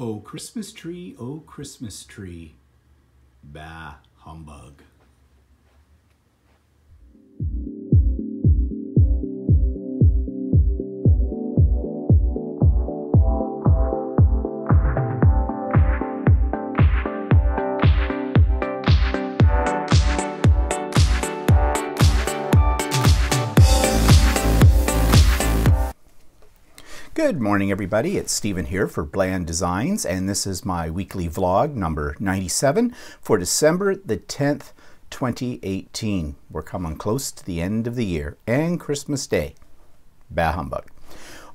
Oh Christmas tree, bah humbug. Good morning, everybody. It's Stephen here for Bland Designs, and this is my weekly vlog number 97 for December the 10th, 2018. We're coming close to the end of the year and Christmas Day. Bah humbug.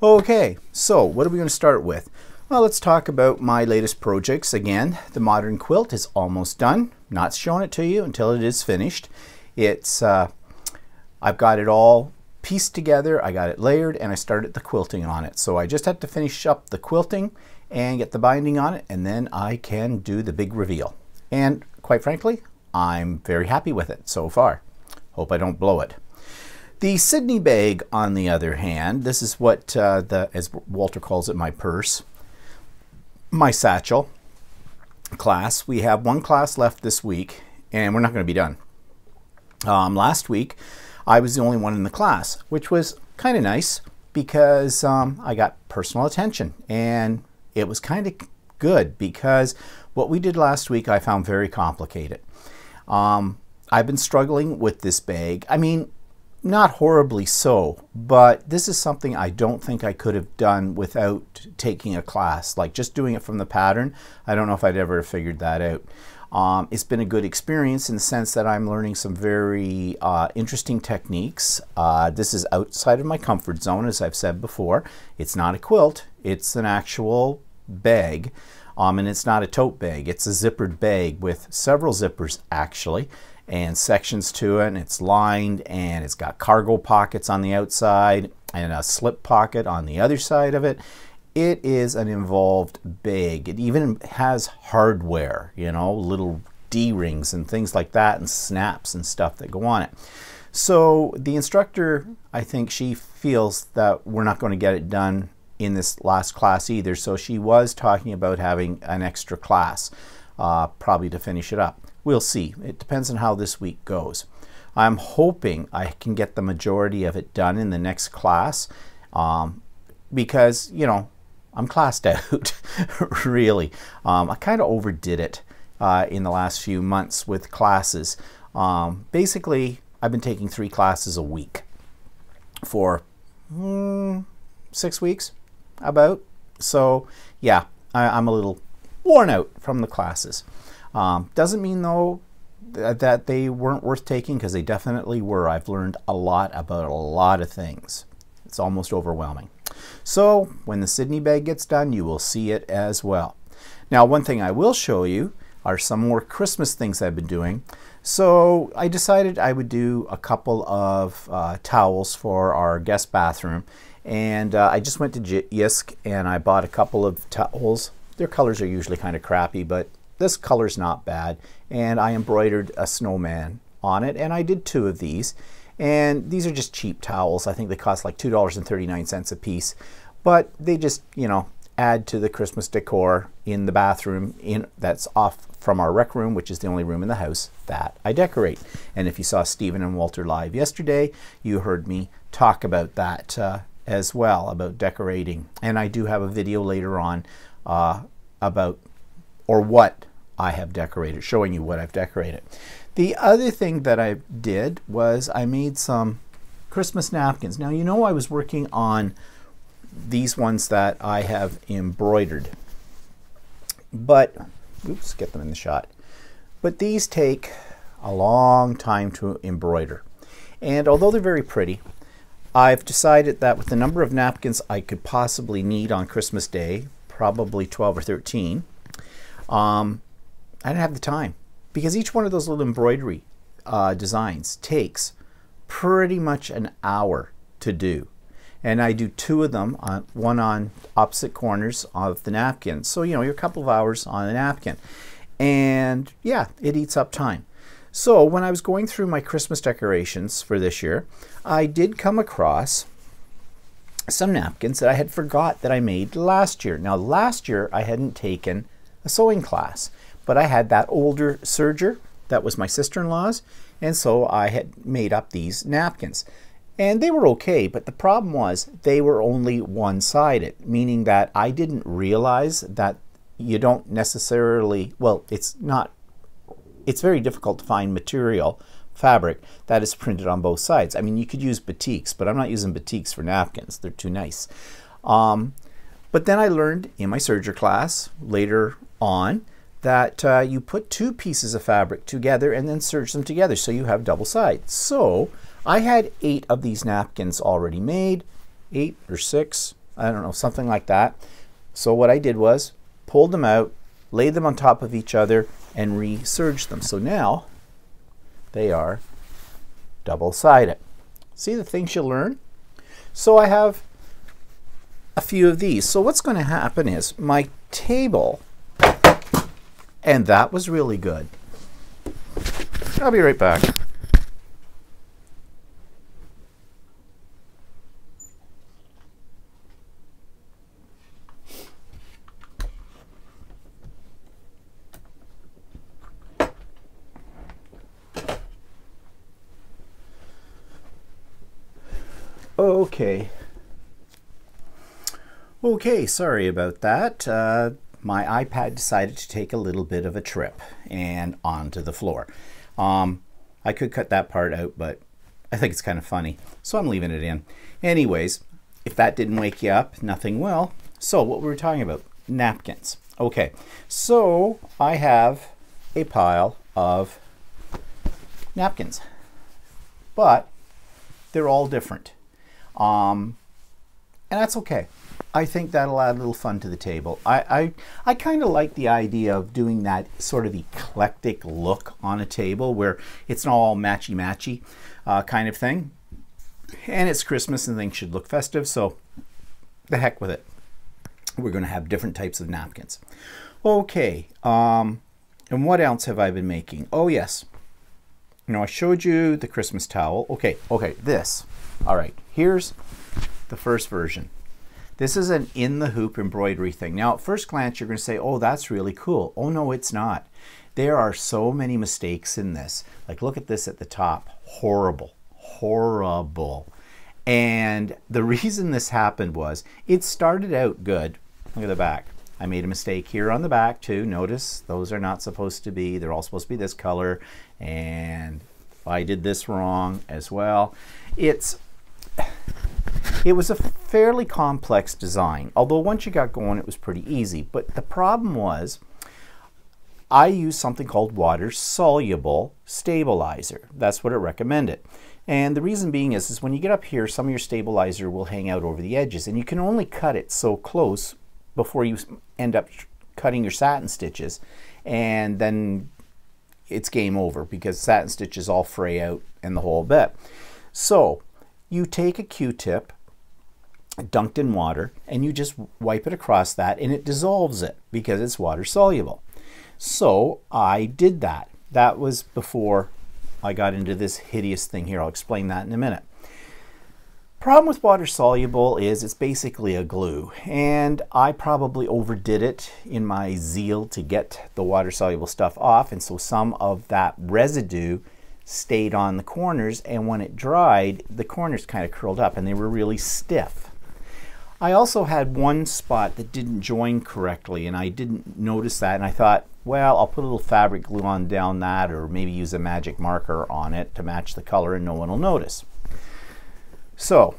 Okay, so what are we going to start with? Well, let's talk about my latest projects. Again, the modern quilt is almost done. Not showing it to you until it is finished. It's I've got it all pieced together, I got it layered, and I started the quilting on it. So I just had to finish up the quilting and get the binding on it, and then I can do the big reveal. And quite frankly, I'm very happy with it so far. Hope I don't blow it. The Sydney bag, on the other hand, this is what, as Walter calls it, my purse, my satchel class. We have one class left this week, and we're not going to be done. Last week, I was the only one in the class, which was kind of nice because I got personal attention, and it was kind of good because what we did last week I found very complicated. I've been struggling with this bag. I mean, not horribly so, but this is something I don't think I could have done without taking a class. Like just doing it from the pattern, I don't know if I'd ever figured that out. It's been a good experience in the sense that I'm learning some very interesting techniques. This is outside of my comfort zone, as I've said before. It's not a quilt, it's an actual bag, and it's not a tote bag. It's a zippered bag with several zippers actually, and sections to it, and it's lined, and it's got cargo pockets on the outside and a slip pocket on the other side of it. It is an involved bag. It even has hardware, you know, little D-rings and things like that, and snaps and stuff that go on it. So the instructor, I think she feels that we're not going to get it done in this last class either, so she was talking about having an extra class, probably to finish it up. We'll see. It depends on how this week goes. I'm hoping I can get the majority of it done in the next class, because, you know, I'm classed out, really. I kind of overdid it in the last few months with classes. Basically, I've been taking 3 classes a week for 6 weeks, about. So, yeah, I'm a little worn out from the classes. Doesn't mean, though, that they weren't worth taking, because they definitely were. I've learned a lot about a lot of things. It's almost overwhelming. So when the Sydney bag gets done, you will see it as well. Now, one thing I will show you are some more Christmas things I've been doing. So I decided I would do a couple of towels for our guest bathroom, and I just went to Yisk and I bought a couple of towels. Their colors are usually kind of crappy, but this color's not bad, and I embroidered a snowman on it, and I did 2 of these. And these are just cheap towels. I think they cost like $2.39 a piece, but they just, you know, add to the Christmas decor in the bathroom that's off from our rec room, which is the only room in the house that I decorate. And if you saw Stephen and Walter live yesterday, you heard me talk about that as well, about decorating. And I do have a video later on about, or what I have decorated, showing you what I've decorated. The other thing that I did was I made some Christmas napkins. Now, you know, I was working on these ones that I have embroidered, but, oops, get them in the shot. But these take a long time to embroider. And although they're very pretty, I've decided that with the number of napkins I could possibly need on Christmas Day, probably 12 or 13, I didn't have the time. Because each one of those little embroidery designs takes pretty much an hour to do. And I do 2 of them, one on opposite corners of the napkin. So, you know, you're a couple of hours on a napkin. And yeah, it eats up time. So when I was going through my Christmas decorations for this year, I did come across some napkins that I had forgot that I made last year. Now last year I hadn't taken a sewing class, but I had that older serger that was my sister-in-law's, and so I had made up these napkins. And they were okay, but the problem was they were only one-sided, meaning that I didn't realize that you don't necessarily, well, it's very difficult to find material, fabric, that is printed on both sides. I mean, you could use batiks, but I'm not using batiks for napkins. They're too nice. But then I learned in my serger class later on that you put two pieces of fabric together and then serge them together so you have double sides. So I had 8 of these napkins already made, 8 or 6, I don't know, something like that. So what I did was pulled them out, laid them on top of each other, and re-serged them. So now they are double-sided. See the things you learn? So I have a few of these. So what's going to happen is my table, and that was really good. I'll be right back. Okay, sorry about that. My iPad decided to take a little bit of a trip and onto the floor. I could cut that part out, but I think it's kind of funny, so I'm leaving it in. Anyways, if that didn't wake you up, nothing will. So what we were talking about, napkins. Okay, so I have a pile of napkins, but they're all different. And that's okay. I think that'll add a little fun to the table. I kind of like the idea of doing that sort of eclectic look on a table where it's not all matchy-matchy kind of thing. And it's Christmas and things should look festive, so the heck with it. We're going to have different types of napkins. Okay, and what else have I been making? Oh yes, you know, I showed you the Christmas towel. Okay, this. All right, here's the first version. This is an in the hoop embroidery thing. Now at first glance you're going to say, oh, that's really cool. Oh no, it's not. There are so many mistakes in this. Like look at this at the top. Horrible, horrible. And the reason this happened was it started out good. Look at the back. I made a mistake here on the back too. Notice those are not supposed to be. They're all supposed to be this color. And I did this wrong as well. It was a fairly complex design, although once you got going it was pretty easy. But the problem was I used something called water soluble stabilizer. That's what it recommended. And the reason being is when you get up here, some of your stabilizer will hang out over the edges, and you can only cut it so close before you end up cutting your satin stitches, and then it's game over because satin stitches all fray out and the whole bit. So you take a Q-tip dunked in water and you just wipe it across that and it dissolves it because it's water soluble. So I did that. That was before I got into this hideous thing here. I'll explain that in a minute. Problem with water soluble is it's basically a glue, and I probably overdid it in my zeal to get the water soluble stuff off, and so some of that residue stayed on the corners, and when it dried the corners kind of curled up and they were really stiff. I also had one spot that didn't join correctly and I didn't notice that, and I thought, well, I'll put a little fabric glue on down that, or maybe use a magic marker on it to match the color and no one will notice. So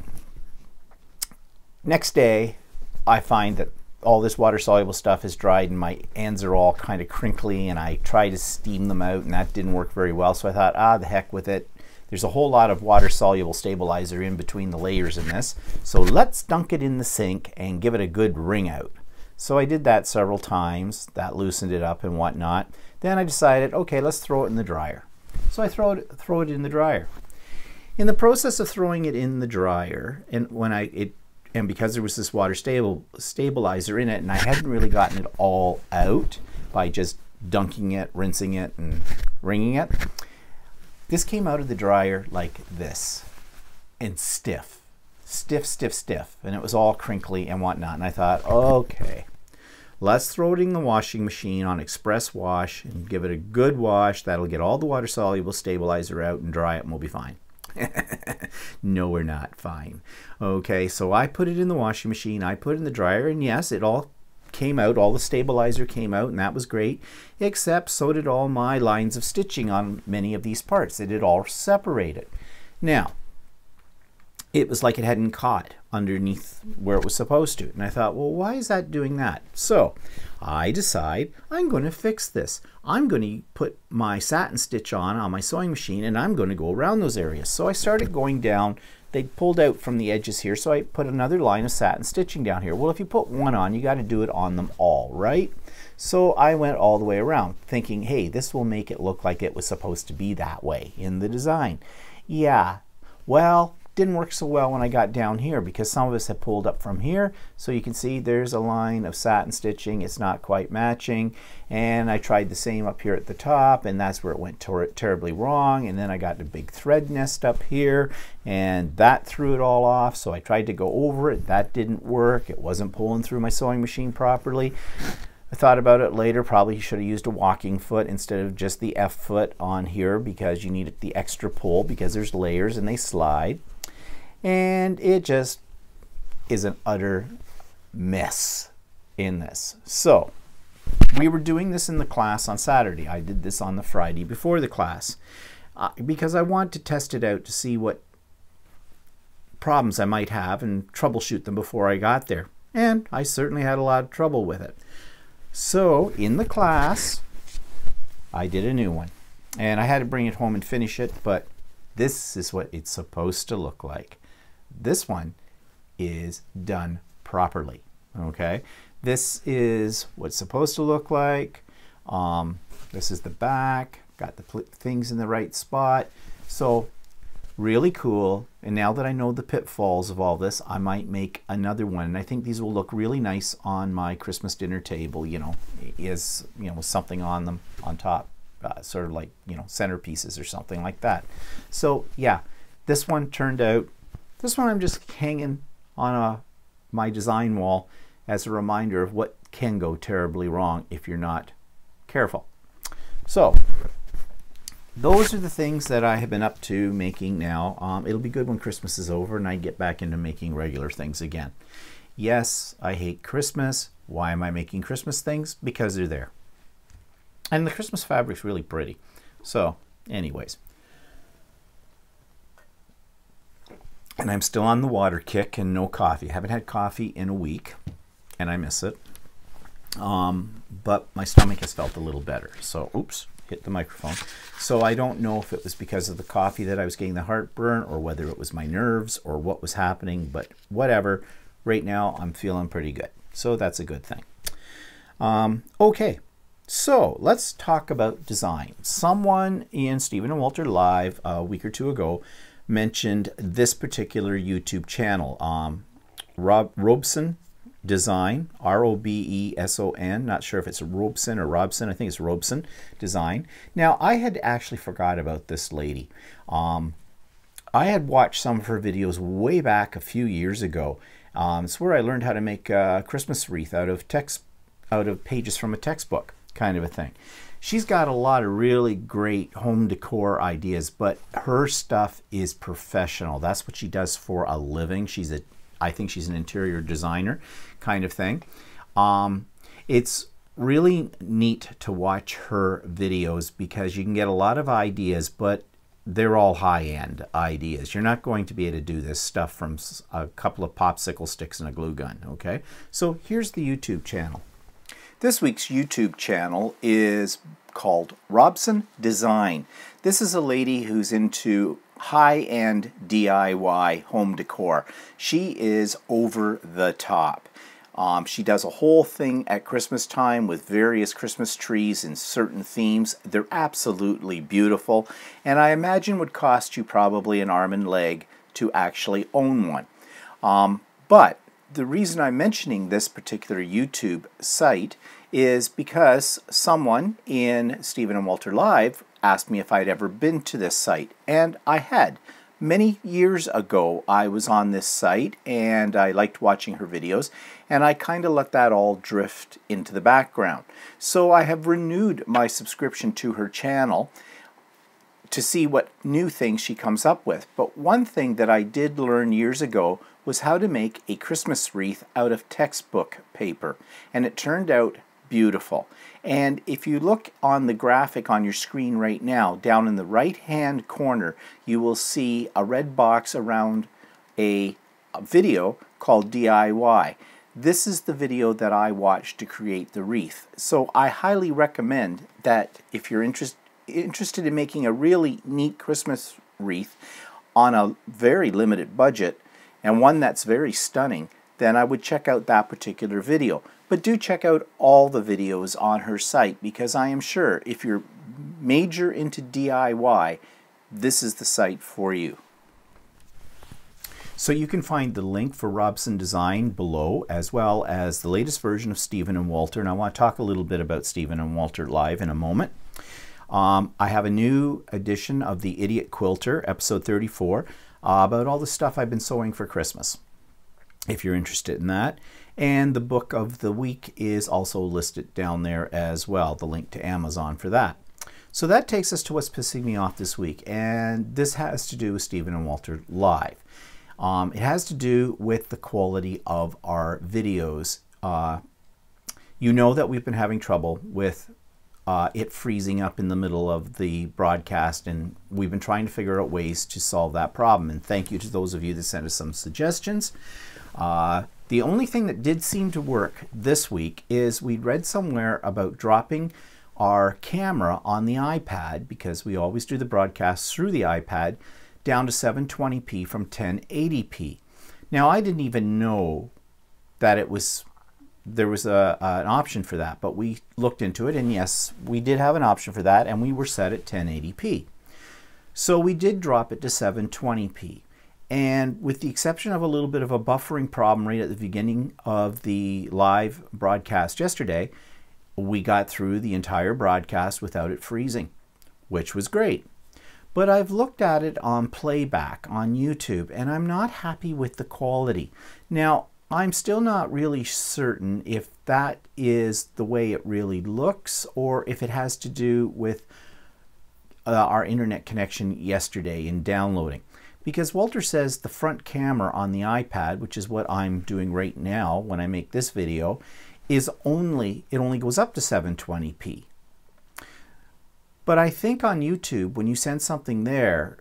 next day I find that all this water soluble stuff is dried and my ends are all kind of crinkly, and I tried to steam them out and that didn't work very well, so I thought, the heck with it. There's a whole lot of water soluble stabilizer in between the layers in this, so let's dunk it in the sink and give it a good wring out. So I did that several times. That loosened it up and whatnot. Then I decided, okay, let's throw it in the dryer. So I throw it in the dryer. In the process of throwing it in the dryer, and because there was this water stabilizer in it, and I hadn't really gotten it all out by just dunking it, rinsing it, and wringing it, this came out of the dryer like this, and stiff. stiff, stiff, stiff, and it was all crinkly and whatnot. And I thought, okay, let's throw it in the washing machine on express wash and give it a good wash. That'll get all the water soluble stabilizer out and dry it, and we'll be fine. No, we're not fine. Okay, so I put it in the washing machine, I put it in the dryer, and yes, it all came out, all the stabilizer came out, and that was great, except so did all my lines of stitching on many of these parts. It had all separated. Now, it was like it hadn't caught underneath where it was supposed to. And I thought, well, why is that doing that? So I decide I'm going to fix this. I'm going to put my satin stitch on my sewing machine, and I'm going to go around those areas. So I started going down. They pulled out from the edges here, so I put another line of satin stitching down here. Well, if you put one on, you got to do it on them all, right? So I went all the way around thinking, hey, this will make it look like it was supposed to be that way in the design. Yeah, well, didn't work so well when I got down here because some of us had pulled up from here. So you can see there's a line of satin stitching. It's not quite matching. And I tried the same up here at the top, and that's where it went terribly wrong. And then I got the big thread nest up here, and that threw it all off. So I tried to go over it. That didn't work. It wasn't pulling through my sewing machine properly. I thought about it later, probably should have used a walking foot instead of just the F foot on here because you need the extra pull because there's layers and they slide. And it just is an utter mess in this. So we were doing this in the class on Saturday. I did this on the Friday before the class because I want to test it out to see what problems I might have and troubleshoot them before I got there. And I certainly had a lot of trouble with it. So in the class, I did a new one. And I had to bring it home and finish it, but this is what it's supposed to look like. This one is done properly, okay? This is what it's supposed to look like. This is the back, got the things in the right spot. So really cool. And now that I know the pitfalls of all this, I might make another one. And I think these will look really nice on my Christmas dinner table, you know, with something on them on top, sort of like, you know, centerpieces or something like that. So yeah, this one turned out. This one I'm just hanging on my design wall as a reminder of what can go terribly wrong if you're not careful. So those are the things that I have been up to making now. It'll be good when Christmas is over and I get back into making regular things again. Yes, I hate Christmas. Why am I making Christmas things? Because they're there. And the Christmas fabric's really pretty. So anyways. And I'm still on the water kick and no coffee. I haven't had coffee in a week, and I miss it. But my stomach has felt a little better. So, oops, hit the microphone. So I don't know if it was because of the coffee that I was getting the heartburn or whether it was my nerves or what was happening, but whatever. Right now, I'm feeling pretty good. So that's a good thing. Okay, so let's talk about design. Someone in Stephen and Walter Live a week or two ago mentioned this particular YouTube channel, Robeson Design, R-O-B-E-S-O-N. Not sure if it's Robeson or Robson. I think it's Robeson Design. Now, I had actually forgot about this lady. I had watched some of her videos way back a few years ago. It's where I learned how to make a Christmas wreath out of pages from a textbook, kind of a thing. She's got a lot of really great home decor ideas, but her stuff is professional. That's what she does for a living. I think she's an interior designer kind of thing. It's really neat to watch her videos because you can get a lot of ideas, but they're all high-end ideas. You're not going to be able to do this stuff from a couple of popsicle sticks and a glue gun, okay? So here's the YouTube channel. This week's YouTube channel is called Robeson Design. This is a lady who's into high-end DIY home decor. She is over the top. She does a whole thing at Christmas time with various Christmas trees and certain themes. They're absolutely beautiful, and I imagine would cost you probably an arm and leg to actually own one. But the reason I'm mentioning this particular YouTube site is because someone in Stephen and Walter Live asked me if I'd ever been to this site, and I had Many years ago, I was on this site and I liked watching her videos, and I kind of let that all drift into the background. So I have renewed my subscription to her channel to see what new things she comes up with. But one thing that I did learn years ago was how to make a Christmas wreath out of textbook paper, and it turned out beautiful. And if you look on the graphic on your screen right now, down in the right hand corner, you will see a red box around a video called DIY. This is the video that I watched to create the wreath. So I highly recommend that if you're interested in making a really neat Christmas wreath on a very limited budget, and one that's very stunning, then I would check out that particular video. But do check out all the videos on her site, because I am sure if you're major into DIY, this is the site for you. So you can find the link for Robeson Design below, as well as the latest version of Stephen and Walter. And I want to talk a little bit about Stephen and Walter live in a moment. I have a new edition of the Idiot Quilter, episode 34, about all the stuff I've been sewing for Christmas, if you're interested in that. And the book of the week is also listed down there as well, the link to Amazon for that. So that takes us to what's pissing me off this week, and this has to do with Stephen and Walter Live. It has to do with the quality of our videos. You know that we've been having trouble with it freezing up in the middle of the broadcast, and we've been trying to figure out ways to solve that problem. And thank you to those of you that sent us some suggestions. The only thing that did seem to work this week is we'd read somewhere about dropping our camera on the iPad, because we always do the broadcast through the iPad, down to 720p from 1080p. Now, I didn't even know that there was an option for that, but we looked into it, and yes, we did have an option for that, and we were set at 1080p. So we did drop it to 720p. And with the exception of a little bit of a buffering problem right at the beginning of the live broadcast yesterday, we got through the entire broadcast without it freezing, which was great. But I've looked at it on playback on YouTube, and I'm not happy with the quality. Now, I'm still not really certain if that is the way it really looks, or if it has to do with our internet connection yesterday in downloading. Because Walter says the front camera on the iPad, which is what I'm doing right now when I make this video, it only goes up to 720p. But I think on YouTube, when you send something there,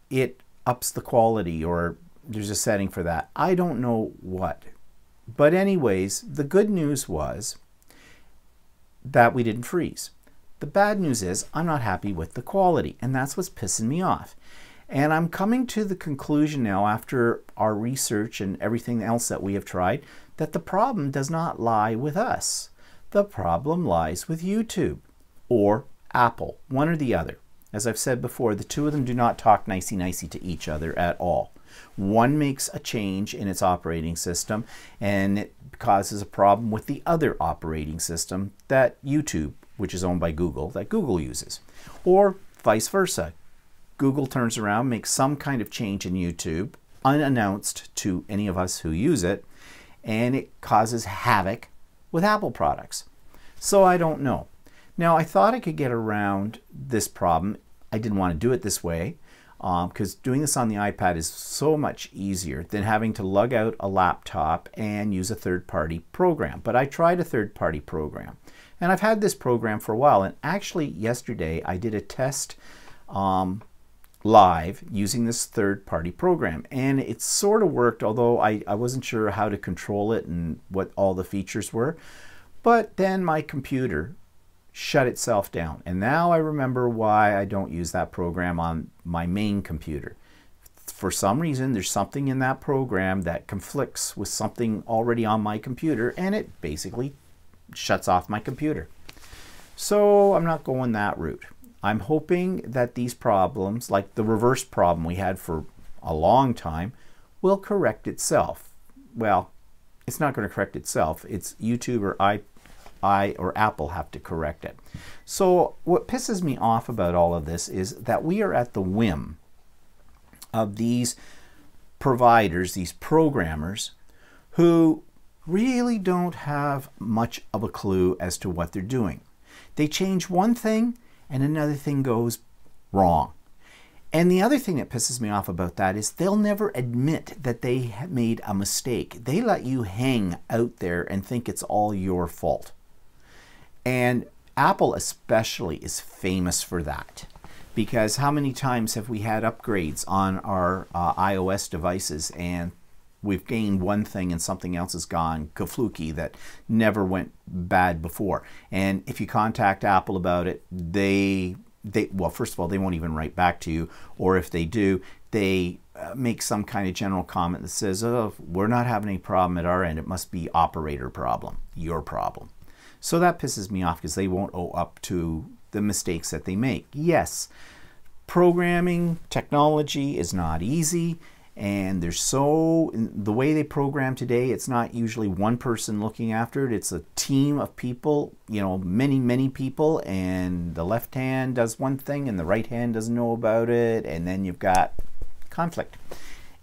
it ups the quality, or there's a setting for that. I don't know what. But anyways, the good news was that we didn't freeze. The bad news is I'm not happy with the quality, and that's what's pissing me off. And I'm coming to the conclusion now, after our research and everything else that we have tried, that the problem does not lie with us. The problem lies with YouTube or Apple, one or the other. As I've said before, the two of them do not talk nicey-nicey to each other at all. One makes a change in its operating system, and it causes a problem with the other operating system that YouTube, which is owned by Google, that Google uses. Or vice versa. Google turns around, makes some kind of change in YouTube, unannounced to any of us who use it, and it causes havoc with Apple products. So I don't know. Now, I thought I could get around this problem. I didn't want to do it this way, because doing this on the iPad is so much easier than having to lug out a laptop and use a third-party program. But I tried a third-party program, and I've had this program for a while. And actually, yesterday I did a test live using this third-party program, and it sort of worked, although I wasn't sure how to control it and what all the features were. But then my computer shut itself down, and now I remember why I don't use that program on my main computer. For some reason, there's something in that program that conflicts with something already on my computer, and it basically shuts off my computer. So I'm not going that route. I'm hoping that these problems, like the reverse problem we had for a long time, will correct itself. Well, it's not going to correct itself. It's YouTube or or Apple have to correct it. So what pisses me off about all of this is that we are at the whim of these providers, these programmers, who really don't have much of a clue as to what they're doing. They change one thing and another thing goes wrong. And the other thing that pisses me off about that is they'll never admit that they have made a mistake. They let you hang out there and think it's all your fault. And Apple especially is famous for that. Because how many times have we had upgrades on our iOS devices and we've gained one thing and something else has gone kafluky that never went bad before? And if you contact Apple about it, well, first of all, they won't even write back to you. Or if they do, they make some kind of general comment that says, oh, we're not having any problem at our end. It must be operator problem, your problem. So that pisses me off because they won't owe up to the mistakes that they make. Yes, programming technology is not easy, and the way they program today, it's not usually one person looking after it. It's a team of people, you know, many people, and the left hand does one thing and the right hand doesn't know about it, and then you've got conflict.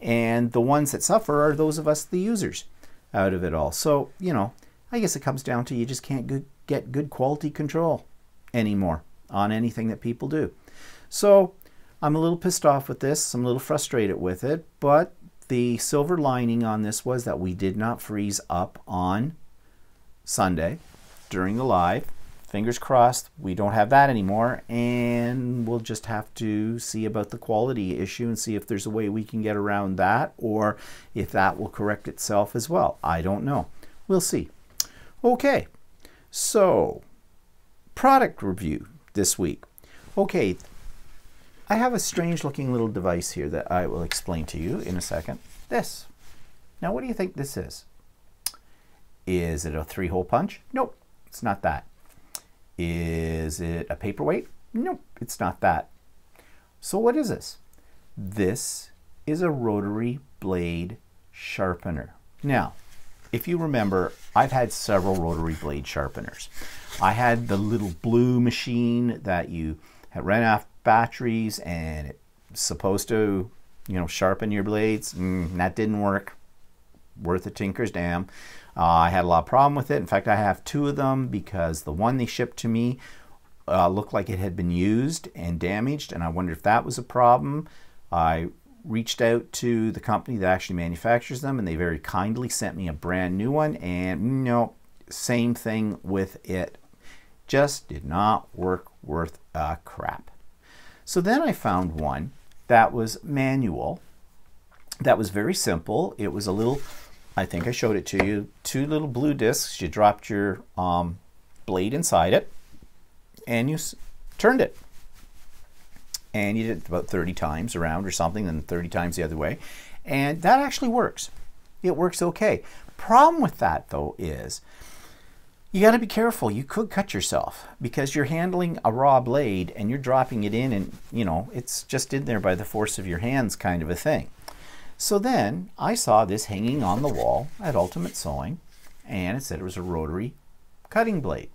And the ones that suffer are those of us, the users, out of it all. So, you know, I guess it comes down to you just can't get good quality control anymore on anything that people do. So I'm a little pissed off with this. I'm a little frustrated with it, but the silver lining on this was that we did not freeze up on Sunday during the live. Fingers crossed we don't have that anymore, and we'll just have to see about the quality issue and see if there's a way we can get around that, or if that will correct itself as well. I don't know. We'll see. Okay, so product review this week. Okay, I have a strange looking little device here that I will explain to you in a second. This. Now, what do you think this is? Is it a 3-hole punch? Nope, it's not that. Is it a paperweight? Nope, it's not that. So what is this? This is a rotary blade sharpener. Now, if you remember, I've had several rotary blade sharpeners. I had the little blue machine that you had ran off batteries and it's supposed to, you know, sharpen your blades. That didn't work. Worth a tinker's damn. I had a lot of problem with it. In fact, I have 2 of them because the one they shipped to me looked like it had been used and damaged, and I wondered if that was a problem. I reached out to the company that actually manufactures them, and they very kindly sent me a brand new one, and no, same thing with it. Just did not work worth a crap. So then I found one that was manual, that was very simple. It was a little, I think I showed it to you, 2 little blue discs. You dropped your blade inside it and you turned it. And you did it about 30 times around or something, then 30 times the other way. And that actually works. It works okay. Problem with that though is you got to be careful. You could cut yourself because you're handling a raw blade and you're dropping it in, and you know, it's just in there by the force of your hands kind of a thing. So then I saw this hanging on the wall at Ultimate Sewing, and it said it was a rotary cutting blade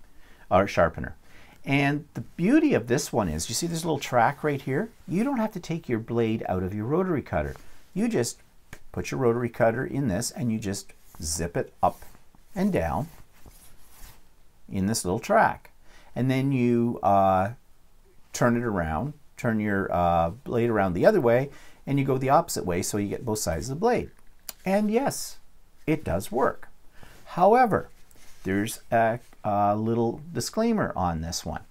or sharpener. And the beauty of this one is, you see this little track right here? You don't have to take your blade out of your rotary cutter. You just put your rotary cutter in this and you just zip it up and down in this little track. And then you turn it around, turn your blade around the other way, and you go the opposite way so you get both sides of the blade. And yes, it does work. However, there's a little disclaimer on this one.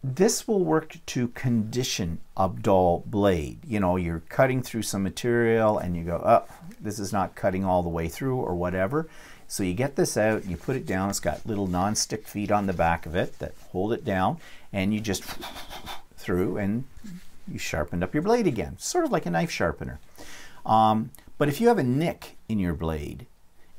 This will work to condition a dull blade. You know, you're cutting through some material and you go, oh, this is not cutting all the way through or whatever. So you get this out, you put it down. It's got little non-stick feet on the back of it that hold it down, and you just through and you sharpened up your blade again. Sort of like a knife sharpener. But if you have a nick in your blade,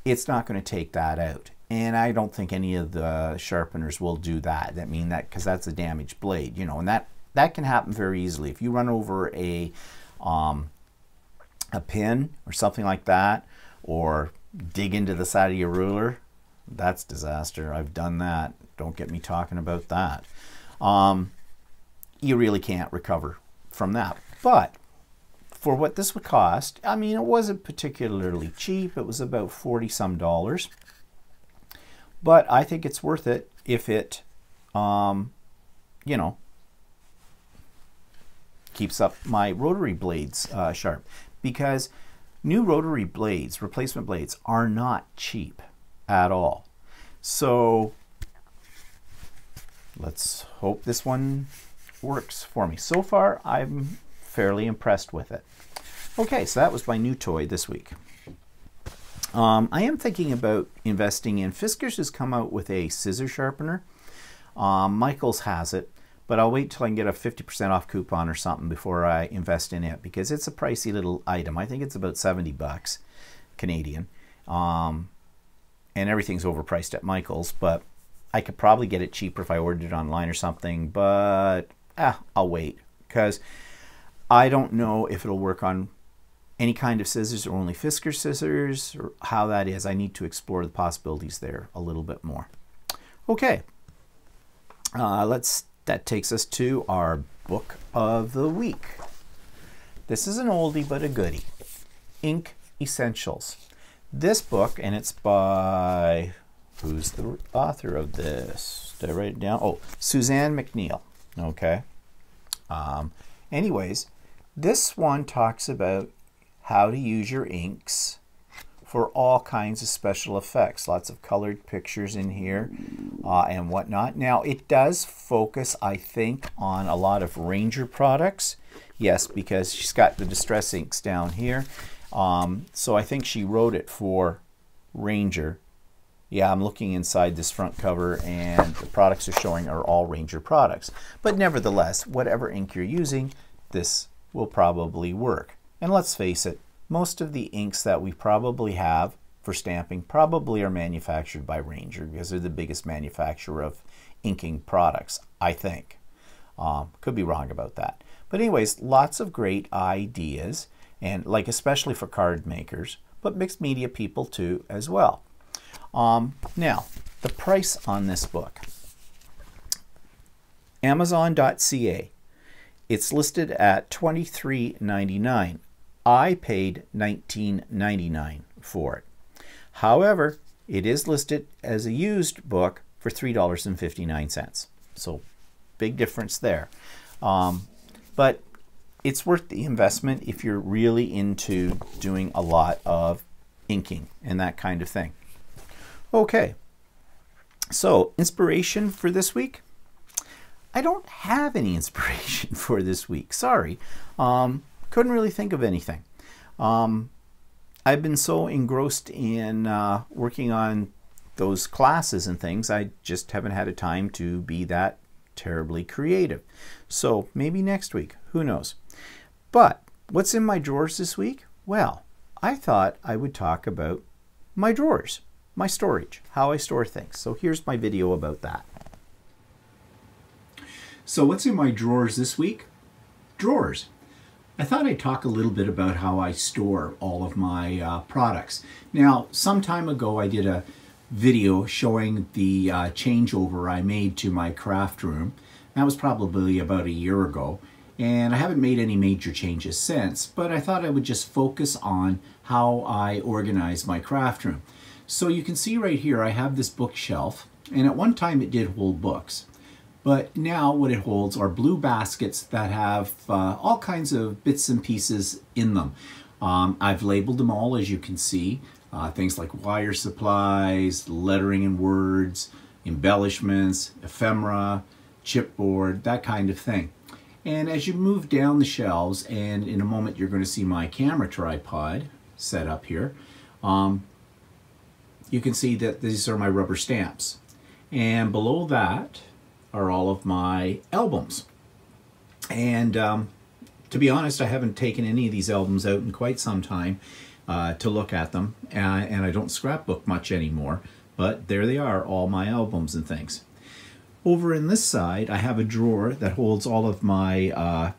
it's not going to take that out. And I don't think any of the sharpeners will do that. That mean that because that's a damaged blade, you know, and that can happen very easily. If you run over a pin or something like that, or dig into the side of your ruler, that's disaster. I've done that. Don't get me talking about that. You really can't recover from that. But for what this would cost, I mean, it wasn't particularly cheap. It was about $40 some. But I think it's worth it if it, you know, keeps up my rotary blades sharp. Because new rotary blades, replacement blades, are not cheap at all. So let's hope this one works for me. So far, I'm fairly impressed with it. Okay, so that was my new toy this week. I am thinking about investing in, Fiskars has come out with a scissor sharpener. Michaels has it, but I'll wait till I can get a 50% off coupon or something before I invest in it, because it's a pricey little item. I think it's about 70 bucks Canadian. And everything's overpriced at Michaels, but I could probably get it cheaper if I ordered it online or something, but I'll wait, because I don't know if it'll work on any kind of scissors or only Fiskars scissors, or how that is. I need to explore the possibilities there a little bit more. Okay, that takes us to our book of the week. This is an oldie but a goodie, Ink Essentials. This book, and it's by, who's the author of this? Did I write it down? Oh, Suzanne McNeill. Okay. Anyways, this one talks about how to use your inks for all kinds of special effects. Lots of colored pictures in here and whatnot. Now, it does focus, I think, on a lot of Ranger products. Yes, because she's got the distress inks down here. So I think she wrote it for Ranger. Yeah, I'm looking inside this front cover, and the products are showing are all Ranger products. But nevertheless, whatever ink you're using, this will probably work. And let's face it, most of the inks that we probably have for stamping probably are manufactured by Ranger, because they're the biggest manufacturer of inking products, I think. Could be wrong about that. But anyways, lots of great ideas, and like especially for card makers, but mixed media people too as well. Now, the price on this book. Amazon.ca. It's listed at $23.99. I paid $19.99 for it. However, it is listed as a used book for $3.59. So big difference there. But it's worth the investment if you're really into doing a lot of inking and that kind of thing. Okay, so inspiration for this week? I don't have any inspiration for this week, sorry. Couldn't really think of anything. I've been so engrossed in working on those classes and things, I just haven't had a time to be that terribly creative. So maybe next week, who knows. But what's in my drawers this week? Well, I thought I would talk about my drawers, my storage, how I store things. So here's my video about that. So what's in my drawers this week? Drawers. I thought I'd talk a little bit about how I store all of my products. Now, some time ago I did a video showing the changeover I made to my craft room. That was probably about a year ago, and I haven't made any major changes since, but I thought I would just focus on how I organize my craft room. So you can see right here I have this bookshelf, and at one time it did hold books. But now what it holds are blue baskets that have all kinds of bits and pieces in them. I've labeled them all, as you can see. Things like wire supplies, lettering and words, embellishments, ephemera, chipboard, that kind of thing. And as you move down the shelves, and in a moment you're going to see my camera tripod set up here, you can see that these are my rubber stamps. And below that are all of my albums. And to be honest, I haven't taken any of these albums out in quite some time to look at them, and I don't scrapbook much anymore, but there they are, all my albums and things. Over in this side, I have a drawer that holds all of my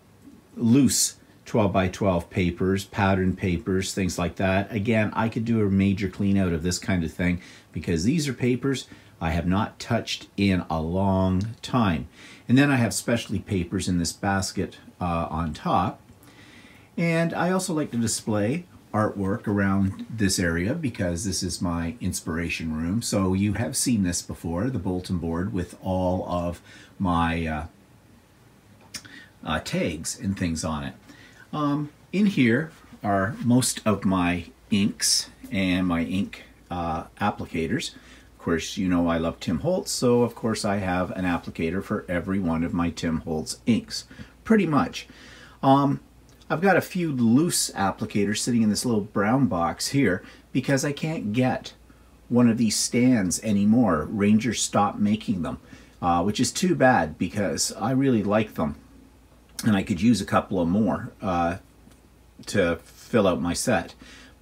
loose 12 by 12 papers, patterned papers, things like that. Again, I could do a major clean out of this kind of thing because these are papers I have not touched in a long time. And then I have specialty papers in this basket on top. And I also like to display artwork around this area because this is my inspiration room. So you have seen this before, the bulletin board with all of my tags and things on it. In here are most of my inks and my ink applicators. Of course, you know I love Tim Holtz, so of course I have an applicator for every one of my Tim Holtz inks, pretty much. I've got a few loose applicators sitting in this little brown box here because I can't get one of these stands anymore. Ranger stopped making them, which is too bad because I really like them and I could use a couple of more to fill out my set.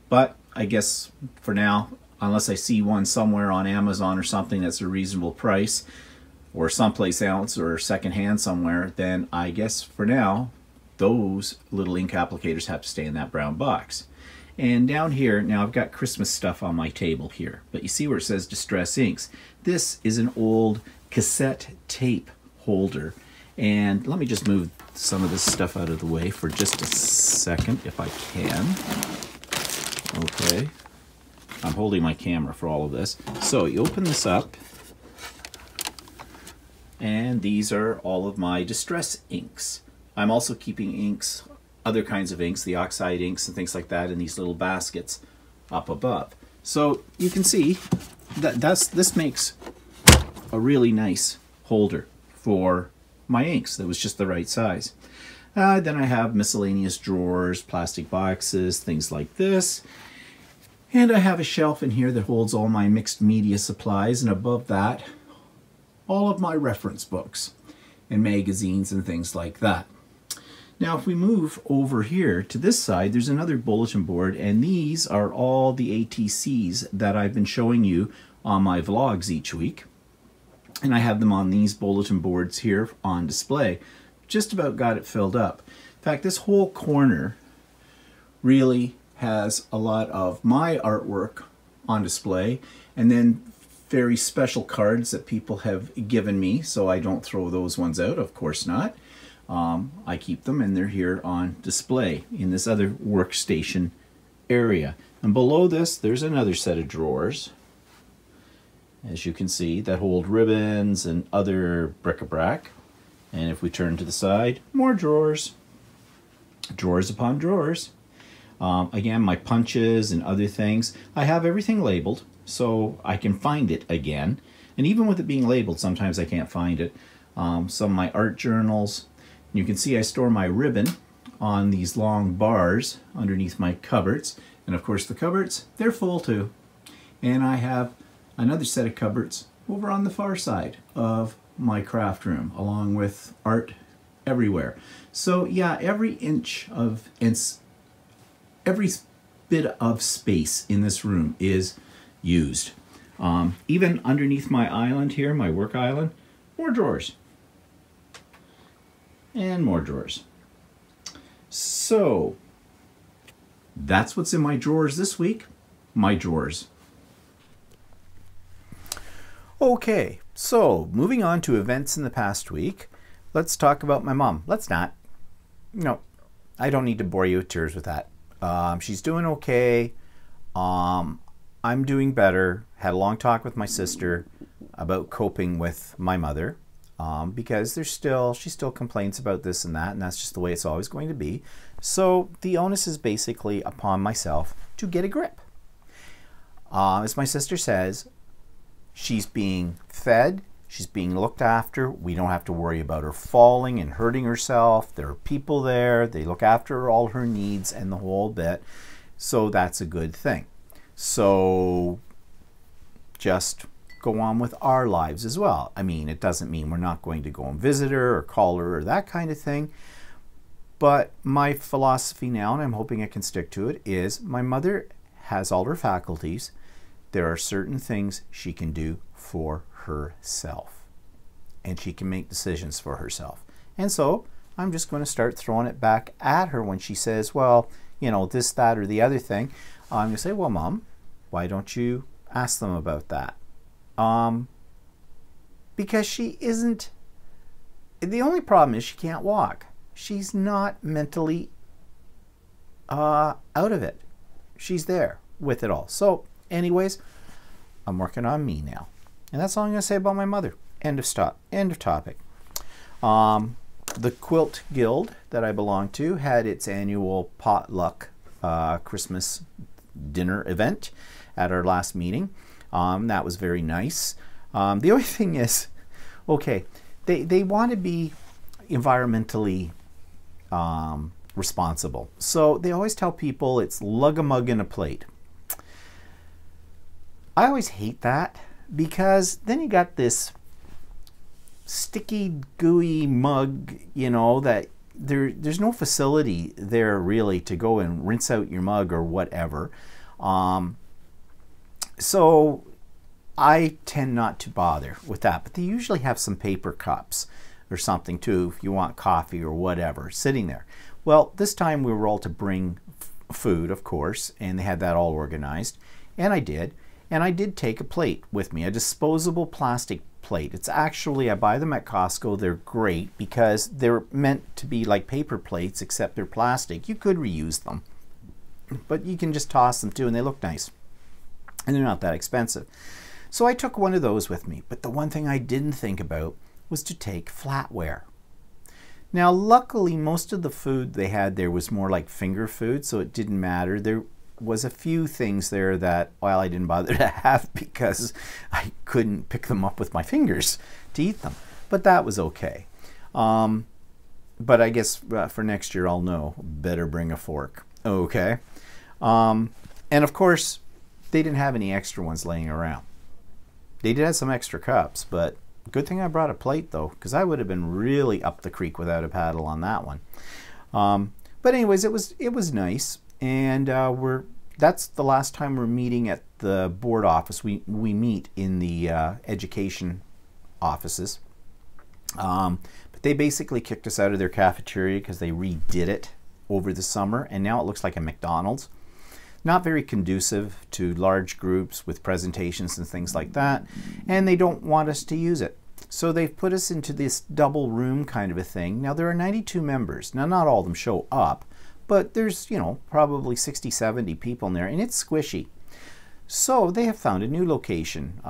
But I guess for now, unless I see one somewhere on Amazon or something that's a reasonable price or someplace else or secondhand somewhere, then I guess for now those little ink applicators have to stay in that brown box. And down here, now I've got Christmas stuff on my table here, but you see where it says Distress Inks. This is an old cassette tape holder. And let me just move some of this stuff out of the way for just a second, if I can. Okay. I'm holding my camera for all of this. So you open this up, and these are all of my distress inks. I'm also keeping inks, other kinds of inks, the oxide inks and things like that, in these little baskets up above. So you can see that this makes a really nice holder for my inks. That was just the right size. Then I have miscellaneous drawers, plastic boxes, things like this. And I have a shelf in here that holds all my mixed media supplies, and above that, all of my reference books and magazines and things like that. Now, if we move over here to this side, there's another bulletin board, and these are all the ATCs that I've been showing you on my vlogs each week. And I have them on these bulletin boards here on display. Just about got it filled up. In fact, this whole corner really has a lot of my artwork on display, and then very special cards that people have given me, so I don't throw those ones out, of course not. I keep them, and they're here on display in this other workstation area. And below this, there's another set of drawers, as you can see, that hold ribbons and other bric-a-brac. And if we turn to the side, more drawers. Drawers upon drawers. Again, my punches and other things. I have everything labeled so I can find it again. And even with it being labeled, sometimes I can't find it. Some of my art journals. You can see I store my ribbon on these long bars underneath my cupboards. And of course the cupboards, they're full too. And I have another set of cupboards over on the far side of my craft room, along with art everywhere. So yeah, every bit of space in this room is used. Even underneath my island here, my work island, more drawers. And more drawers. So that's what's in my drawers this week. My drawers. Okay, so moving on to events in the past week, let's talk about my mom. Let's not. No, I don't need to bore you with tears with that. She's doing okay. I'm doing better. Had a long talk with my sister about coping with my mother because she still complains about this and that, and that's just the way it's always going to be. So the onus is basically upon myself to get a grip. As my sister says, she's being fed, she's being looked after. We don't have to worry about her falling and hurting herself. There are people there. They look after all her needs and the whole bit. So that's a good thing. So just go on with our lives as well. I mean, it doesn't mean we're not going to go and visit her or call her or that kind of thing. But my philosophy now, and I'm hoping I can stick to it, is my mother has all her faculties. There are certain things she can do for herself, and she can make decisions for herself. And so I'm just going to start throwing it back at her when she says, well, you know, this, that, or the other thing. I'm going to say, well, Mom, why don't you ask them about that? Because she isn't, the only problem is she can't walk. She's not mentally out of it. She's there with it all. So anyways, I'm working on me now. And that's all I'm going to say about my mother. End of topic. The Quilt Guild that I belong to had its annual potluck Christmas dinner event at our last meeting. That was very nice. The only thing is, okay, they want to be environmentally responsible. So they always tell people it's lug a mug in a plate. I always hate that, because then you got this sticky, gooey mug, you know, that there's no facility there really to go and rinse out your mug or whatever. So I tend not to bother with that, but they usually have some paper cups or something too if you want coffee or whatever sitting there. Well, this time we were all to bring food, of course, and they had that all organized, and I did. And I did take a plate with me, a disposable plastic plate. It's actually, I buy them at Costco. They're great because they're meant to be like paper plates, except they're plastic. You could reuse them, but you can just toss them too, and they look nice. And they're not that expensive. So I took one of those with me, but the one thing I didn't think about was to take flatware. Now, luckily, most of the food they had there was more like finger food, so it didn't matter. There was a few things there that, well, I didn't bother to have because I couldn't pick them up with my fingers to eat them. But that was okay. But I guess for next year I'll know. Better bring a fork. Okay. And of course, they didn't have any extra ones laying around. They did have some extra cups, but good thing I brought a plate though, because I would have been really up the creek without a paddle on that one. But anyways, it was nice. And that's the last time we're meeting at the board office. We meet in the education offices. But they basically kicked us out of their cafeteria because they redid it over the summer, and now it looks like a McDonald's. Not very conducive to large groups with presentations and things like that, and they don't want us to use it. So they've put us into this double room kind of a thing. Now there are 92 members. Now not all of them show up, but there's, you know, probably 60, 70 people in there, and it's squishy. So they have found a new location.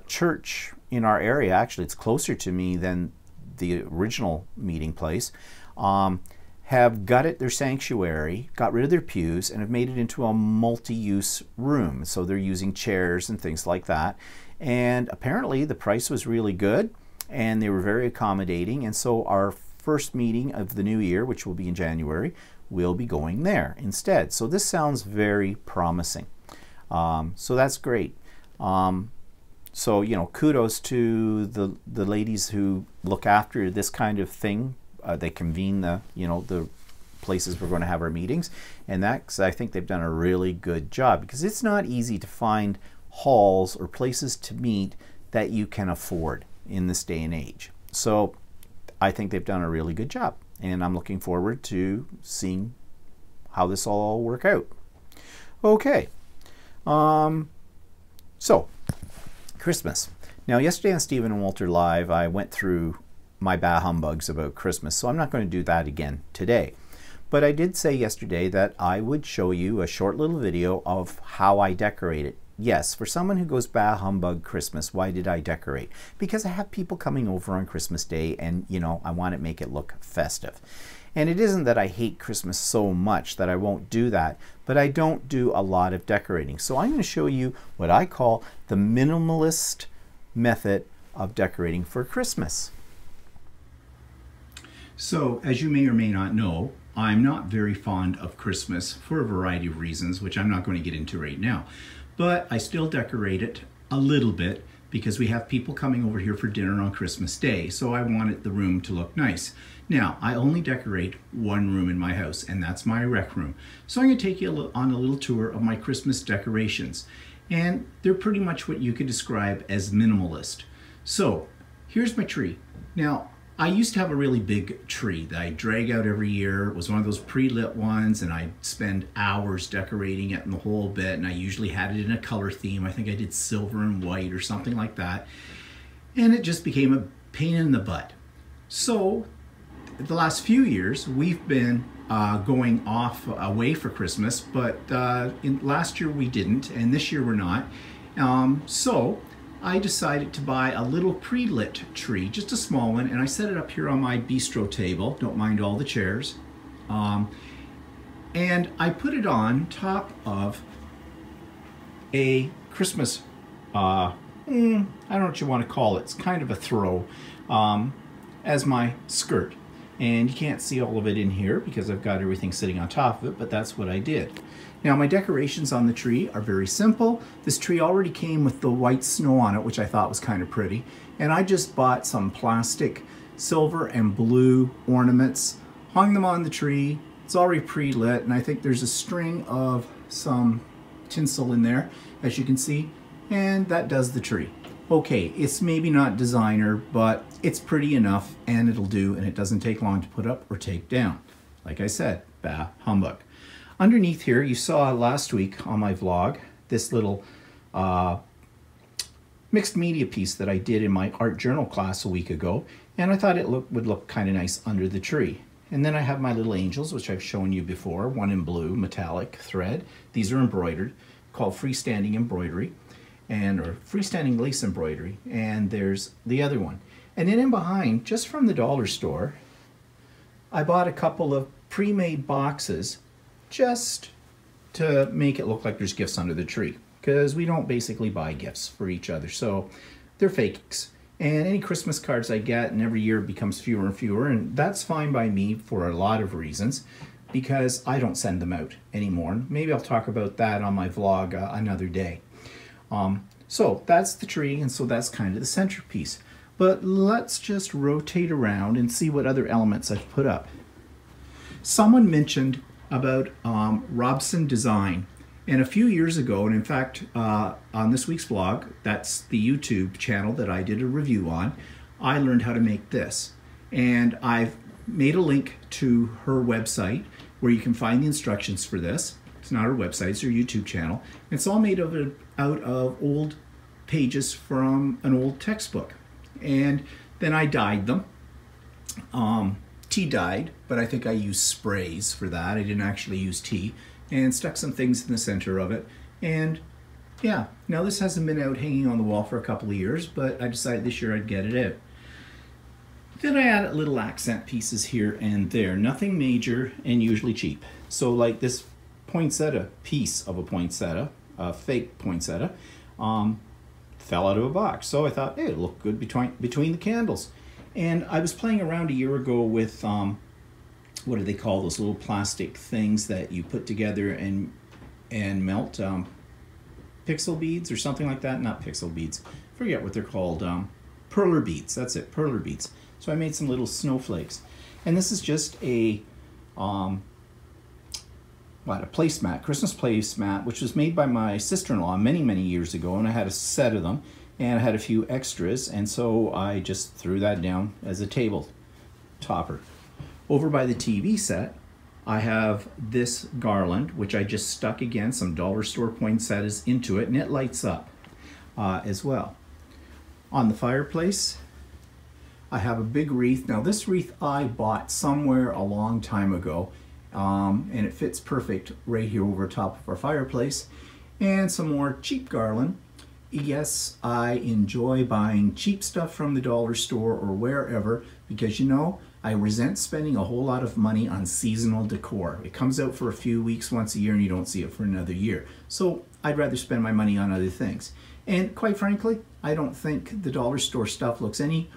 Church in our area, actually it's closer to me than the original meeting place, have gutted their sanctuary, got rid of their pews, and have made it into a multi-use room. So they're using chairs and things like that. And apparently the price was really good, and they were very accommodating. And so our first meeting of the new year, which will be in January, we'll be going there instead. So this sounds very promising. So that's great. So, you know, kudos to the ladies who look after this kind of thing. They convene the, you know, the places we're going to have our meetings, and that's, I think they've done a really good job, because it's not easy to find halls or places to meet that you can afford in this day and age. So I think they've done a really good job, and I'm looking forward to seeing how this all work out. Okay, so Christmas. Now yesterday on Stephen and Walter Live, I went through my bah humbugs about Christmas, so I'm not going to do that again today. But I did say yesterday that I would show you a short little video of how I decorate it. Yes, for someone who goes bah humbug Christmas, why did I decorate? Because I have people coming over on Christmas Day, and you know, I want to make it look festive. And it isn't that I hate Christmas so much that I won't do that, but I don't do a lot of decorating. So I'm going to show you what I call the minimalist method of decorating for Christmas. So, as you may or may not know, I'm not very fond of Christmas for a variety of reasons, which I'm not going to get into right now. But I still decorate it a little bit because we have people coming over here for dinner on Christmas Day, so I wanted the room to look nice. Now, I only decorate one room in my house, and that's my rec room. So I'm going to take you on a little tour of my Christmas decorations. And they're pretty much what you could describe as minimalist. So, here's my tree. Now, I used to have a really big tree that I drag out every year. It was one of those pre-lit ones, and I'd spend hours decorating it and the whole bit, and I usually had it in a color theme. I think I did silver and white or something like that. And it just became a pain in the butt. So the last few years, we've been going off away for Christmas, but last year we didn't, and this year we're not. So I decided to buy a little pre-lit tree, just a small one, and I set it up here on my bistro table. Don't mind all the chairs. And I put it on top of a Christmas, I don't know what you want to call it. It's kind of a throw, as my skirt. And you can't see all of it in here because I've got everything sitting on top of it, but that's what I did. Now my decorations on the tree are very simple. This tree already came with the white snow on it, which I thought was kind of pretty. And I just bought some plastic silver and blue ornaments, hung them on the tree. It's already pre-lit, and I think there's a string of some tinsel in there, as you can see, and that does the tree. Okay, it's maybe not designer, but it's pretty enough, and it'll do, and it doesn't take long to put up or take down. Like I said, bah humbug. Underneath here, you saw last week on my vlog, this little mixed media piece that I did in my art journal class a week ago, and I thought it would look kind of nice under the tree. And then I have my little angels, which I've shown you before, one in blue, metallic thread. These are embroidered, called freestanding embroidery, or freestanding lace embroidery, and there's the other one. And then in behind, just from the dollar store, I bought a couple of pre-made boxes just to make it look like there's gifts under the tree, because we don't basically buy gifts for each other, so they're fakes. And any Christmas cards I get, and every year it becomes fewer and fewer, and that's fine by me for a lot of reasons, because I don't send them out anymore. Maybe I'll talk about that on my vlog another day. So that's the tree, and so that's kind of the centerpiece. But let's just rotate around and see what other elements I've put up. Someone mentioned about Robeson Design. And a few years ago, and in fact, on this week's vlog, that's the YouTube channel that I did a review on, I learned how to make this. And I've made a link to her website where you can find the instructions for this. It's not her website, it's her YouTube channel. It's all made out of old pages from an old textbook. And then I dyed them. Tea dyed, but I think I used sprays for that. I didn't actually use tea. And stuck some things in the center of it. And yeah, now this hasn't been out hanging on the wall for a couple of years, but I decided this year I'd get it out. Then I added little accent pieces here and there, nothing major and usually cheap. So like this poinsettia piece of a poinsettia, a fake poinsettia, fell out of a box. So I thought, hey, it'll look good between the candles. And I was playing around a year ago with what do they call those little plastic things that you put together and melt, pixel beads or something like that? Not pixel beads, forget what they're called, perler beads, that's it, perler beads. So I made some little snowflakes, and this is just a placemat, Christmas placemat, which was made by my sister-in-law many years ago, and I had a set of them, and I had a few extras, and so I just threw that down as a table topper. Over by the TV set, I have this garland, which I just stuck again some dollar store poinsettias into it, and it lights up as well. On the fireplace, I have a big wreath. Now this wreath I bought somewhere a long time ago, and it fits perfect right here over top of our fireplace. And some more cheap garland. Yes, I enjoy buying cheap stuff from the dollar store or wherever, because you know, I resent spending a whole lot of money on seasonal decor. It comes out for a few weeks once a year and you don't see it for another year. So I'd rather spend my money on other things. And quite frankly, I don't think the dollar store stuff looks any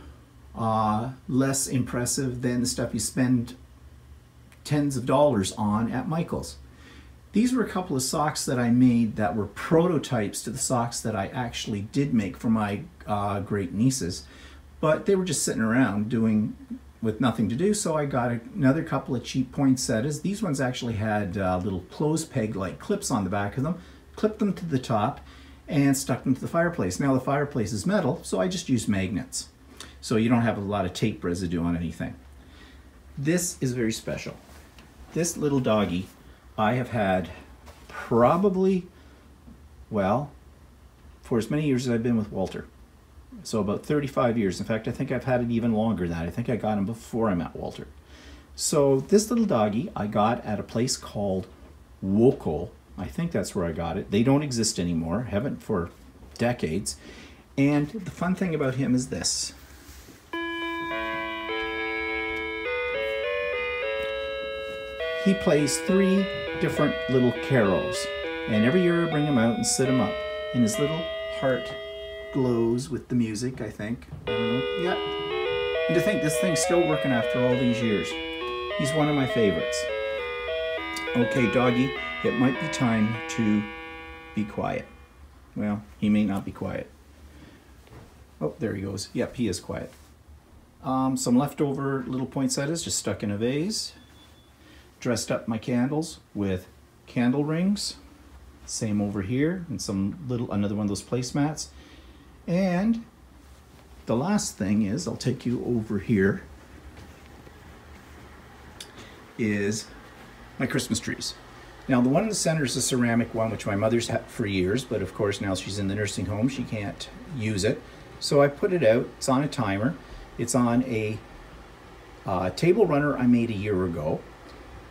less impressive than the stuff you spend tens of dollars on at Michael's. These were a couple of socks that I made that were prototypes to the socks that I actually did make for my great nieces, but they were just sitting around with nothing to do, so I got another couple of cheap poinsettias. These ones actually had little clothes peg like clips on the back of them, clipped them to the top and stuck them to the fireplace. Now the fireplace is metal, so I just used magnets, so you don't have a lot of tape residue on anything. This is very special. This little doggy I have had probably, well, for as many years as I've been with Walter. So about 35 years. In fact, I think I've had it even longer than that. I think I got him before I met Walter. So this little doggy I got at a place called Wokal. I think that's where I got it. They don't exist anymore, haven't for decades. And the fun thing about him is this. He plays 3 different little carols. And every year I bring him out and sit him up. And his little heart glows with the music, I think. I don't know. Yeah. And to think this thing's still working after all these years. He's one of my favorites. Okay, doggy, it might be time to be quiet. Well, he may not be quiet. Oh, there he goes. Yep, he is quiet. Some leftover little poinsettias just stuck in a vase. Dressed up my candles with candle rings. Same over here, and another one of those placemats. And the last thing is, I'll take you over here, is my Christmas trees. Now the one in the center is a ceramic one, which my mother's had for years, but of course now she's in the nursing home, she can't use it. So I put it out. It's on a timer. It's on a table runner I made a year ago.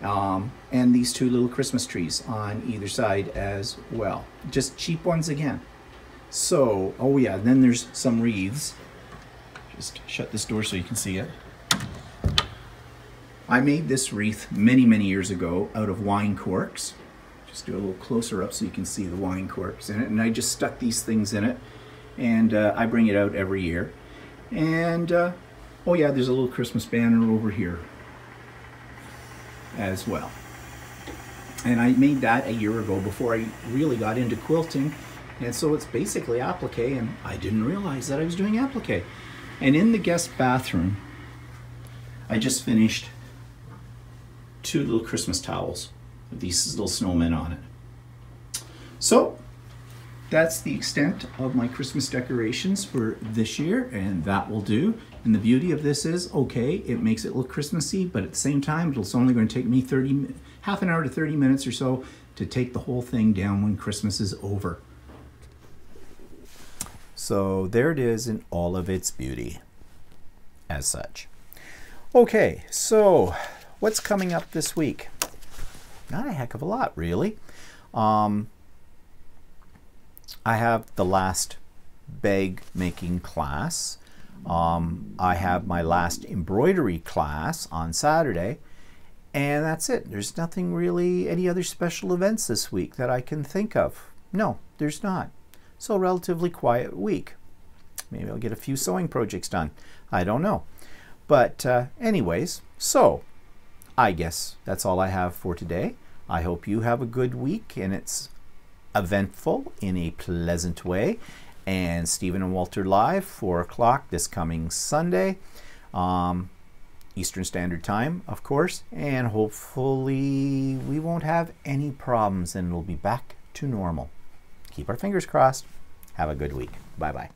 And these 2 little Christmas trees on either side as well. Just cheap ones again. So, oh yeah, and then there's some wreaths. Just shut this door so you can see it. I made this wreath many, many years ago out of wine corks. Just do a little closer up so you can see the wine corks in it. And I just stuck these things in it. And I bring it out every year. And, oh yeah, there's a little Christmas banner over here as well. And I made that a year ago before I really got into quilting. And so it's basically applique, and I didn't realize that I was doing applique. And in the guest bathroom, I just finished 2 little Christmas towels with these little snowmen on it. So that's the extent of my Christmas decorations for this year, and that will do. And the beauty of this is, okay, it makes it look Christmassy, but at the same time, it's only going to take me half an hour to 30 minutes or so to take the whole thing down when Christmas is over. So there it is in all of its beauty as such. Okay, so what's coming up this week? Not a heck of a lot, really. I have the last bag making class. I have my last embroidery class on Saturday, and that's it. There's nothing really, any other special events this week that I can think of. No, there's not. So relatively quiet week. Maybe I'll get a few sewing projects done. I don't know. But anyways, so I guess that's all I have for today. I hope you have a good week and it's eventful in a pleasant way. And Stephen and Walter Live, 4 o'clock this coming Sunday, Eastern Standard Time, of course. And hopefully we won't have any problems and it'll be back to normal. Keep our fingers crossed. Have a good week. Bye-bye.